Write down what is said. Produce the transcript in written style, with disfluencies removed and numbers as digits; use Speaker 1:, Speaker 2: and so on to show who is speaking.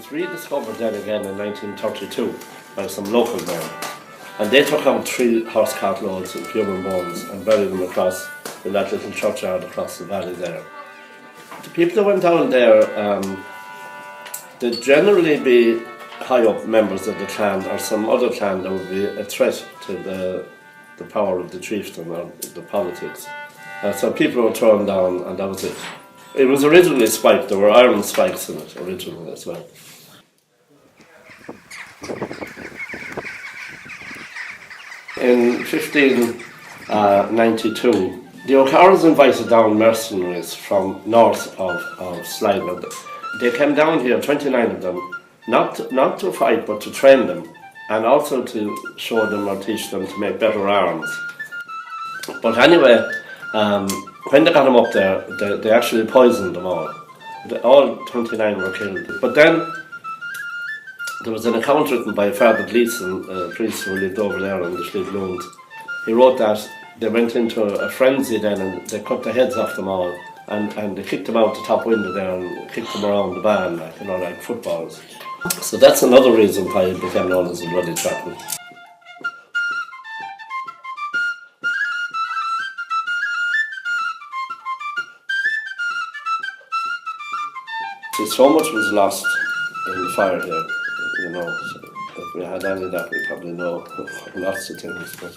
Speaker 1: was rediscovered then again in 1932 by some local men. And they took out 3 horse cart loads of human bones and buried them across in that little churchyard across the valley there. The people that went down there, they'd generally be high up members of the clan or some other clan that would be a threat to the power of the chieftain or the politics. So people were thrown down and that was it. It was originally spiked, there were iron spikes in it originally as well. In 1592, the O'Carrolls invited down mercenaries from north of Sligo. They came down here, 29 of them, not to fight but to train them and also to show them or teach them to make better arms. But anyway, when they got them up there, they actually poisoned them all. All 29 were killed. But then there was an account written by Father Gleeson, a priest who lived over there on the Slieve Loons. He wrote that they went into a frenzy then and they cut the heads off them all and they kicked them out the top window there and kicked them around the barn like footballs. So that's another reason why it became known as the Bloody Chapel. So much was lost in the fire here, you know. So if we had any of that, we'd probably know lots of things. But